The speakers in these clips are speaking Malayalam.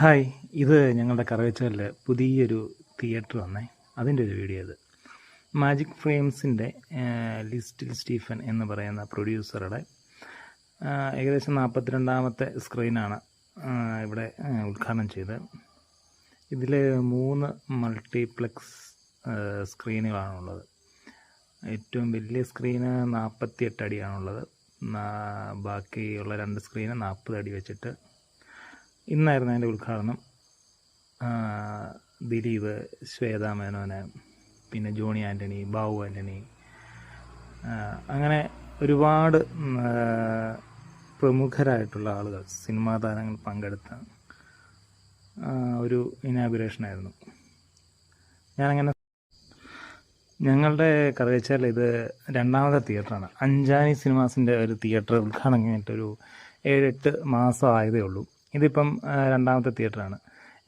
ഹായ്, ഇത് ഞങ്ങളുടെ കറുകച്ചാലിൽ പുതിയൊരു തിയേറ്റർ വന്നേ. അതിൻ്റെ ഒരു വീഡിയോ ഇത്. മാജിക് ഫ്രെയിംസിൻ്റെ ലിസ്റ്റിൽ സ്റ്റീഫൻ എന്ന് പറയുന്ന പ്രൊഡ്യൂസറുടെ ഏകദേശം 42ാമത്തെ സ്ക്രീനാണ് ഇവിടെ ഉദ്ഘാടനം ചെയ്തത്. ഇതിൽ 3 മൾട്ടിപ്ലക്സ് സ്ക്രീനുകളാണുള്ളത്. ഏറ്റവും വലിയ സ്ക്രീന് 48 അടിയാണുള്ളത്. ബാക്കിയുള്ള 2 സ്ക്രീന് 40 അടി വെച്ചിട്ട്. ഇന്നായിരുന്നു അതിൻ്റെ ഉദ്ഘാടനം. ദിലീപ്, ശ്വേതാ മേനോന്, പിന്നെ ജോണി ആൻ്റണി, ബാബു ആൻ്റണി, അങ്ങനെ ഒരുപാട് പ്രമുഖരായിട്ടുള്ള ആളുകൾ, സിനിമാ താരങ്ങൾ പങ്കെടുത്ത ഒരു ഇനാഗുറേഷനായിരുന്നു. ഞാനങ്ങനെ ഞങ്ങളുടെ കറുകച്ചാൽ ഇത് 2ാമത്തെ തിയേറ്ററാണ്. അഞ്ചാനി സിനിമാസിൻ്റെ ഒരു തിയേറ്റർ ഉദ്ഘാടനം കഴിഞ്ഞിട്ടൊരു 7-8 മാസം ആയതേ ഉള്ളൂ. ഇതിപ്പം 2ാമത്തെ തിയേറ്ററാണ്.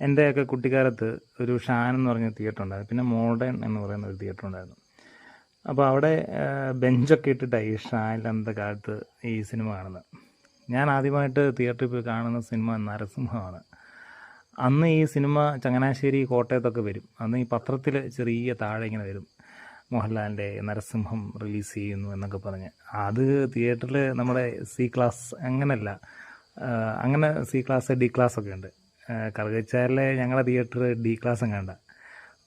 എൻ്റെയൊക്കെ കുട്ടിക്കാലത്ത് ഒരു ഷാൻ എന്ന് പറഞ്ഞ തിയേറ്റർ ഉണ്ടായിരുന്നു, പിന്നെ മോഡേൺ എന്ന് പറയുന്ന ഒരു തിയേറ്റർ ഉണ്ടായിരുന്നു. അപ്പോൾ അവിടെ ബെഞ്ചൊക്കെ ഇട്ടിട്ടാണ് ഈ ഷാനിലത്തെ കാലത്ത് ഈ സിനിമ കാണുന്നത്. ഞാൻ ആദ്യമായിട്ട് തിയേറ്ററിൽ പോയി കാണുന്ന സിനിമ നരസിംഹമാണ്. അന്ന് ഈ സിനിമ ചങ്ങനാശ്ശേരി, കോട്ടയത്തൊക്കെ വരും. അന്ന് ഈ പത്രത്തിൽ ചെറിയ താഴെ ഇങ്ങനെ വരും, മോഹൻലാലിൻ്റെ നരസിംഹം റിലീസ് ചെയ്യുന്നു എന്നൊക്കെ പറഞ്ഞ്. അത് തിയേറ്ററിൽ നമ്മുടെ സി ക്ലാസ് അങ്ങനെയല്ല, അങ്ങനെ സി ക്ലാസ്, ഡി ക്ലാസ്സൊക്കെ ഉണ്ട്. കറുകച്ചാലിലെ ഞങ്ങളുടെ തിയേറ്റർ ഡി ക്ലാസ് എങ്ങാണ്ട.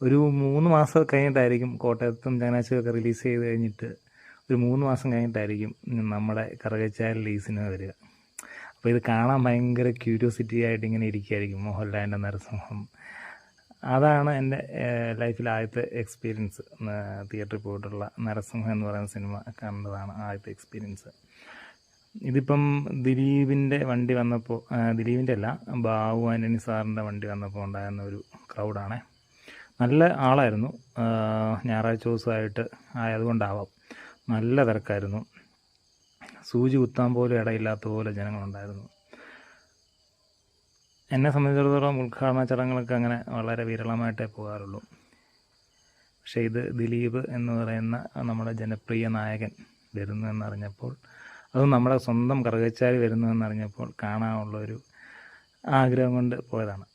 ഒരു 3 മാസം കഴിഞ്ഞിട്ടായിരിക്കും കോട്ടയത്തും ചങ്ങനാശ്ശേരിയൊക്കെ റിലീസ് ചെയ്ത് കഴിഞ്ഞിട്ട് ഒരു 3 മാസം കഴിഞ്ഞിട്ടായിരിക്കും നമ്മുടെ കറുകച്ചാലിൽ ഈ സിനിമ വരിക. അപ്പോൾ ഇത് കാണാൻ ഭയങ്കര ക്യൂരിയോസിറ്റി ആയിട്ട് ഇങ്ങനെ ഇരിക്കുകയായിരിക്കും, മോഹൻലാലിൻ്റെ നരസിംഹം. അതാണ് എൻ്റെ ലൈഫിൽ ആദ്യത്തെ എക്സ്പീരിയൻസ്. തിയേറ്ററിൽ പോയിട്ടുള്ള നരസിംഹം എന്ന് പറയുന്ന സിനിമ കണ്ടതാണ് ആദ്യത്തെ എക്സ്പീരിയൻസ്. ഇതിപ്പം ദിലീപിൻ്റെ വണ്ടി വന്നപ്പോൾ, ദിലീപിൻ്റെ അല്ല, ബാബു ആൻ്റണി സാറിൻ്റെ വണ്ടി വന്നപ്പോൾ ഉണ്ടായിരുന്ന ഒരു ക്രൗഡാണ്. നല്ല ആളായിരുന്നു. ഞായറാഴ്ച ദിവസമായിട്ട് ആയതുകൊണ്ടാവാം നല്ല തിരക്കായിരുന്നു. സൂചി കുത്താൻ പോലും ഇടയില്ലാത്ത പോലെ ജനങ്ങളുണ്ടായിരുന്നു. എന്നെ സംബന്ധിച്ചിടത്തോളം ഉദ്ഘാടന ചടങ്ങുകളൊക്കെ അങ്ങനെ വളരെ വിരളമായിട്ടേ പോകാറുള്ളൂ. പക്ഷേ ഇത് ദിലീപ് എന്ന് പറയുന്ന നമ്മുടെ ജനപ്രിയ നായകൻ വരുന്നു എന്നറിഞ്ഞപ്പോൾ, അതും നമ്മുടെ സ്വന്തം കറുകച്ചാൽ വരുന്നു എന്നറിഞ്ഞപ്പോൾ കാണാനുള്ളൊരു ആഗ്രഹം കൊണ്ട് പോയതാണ്.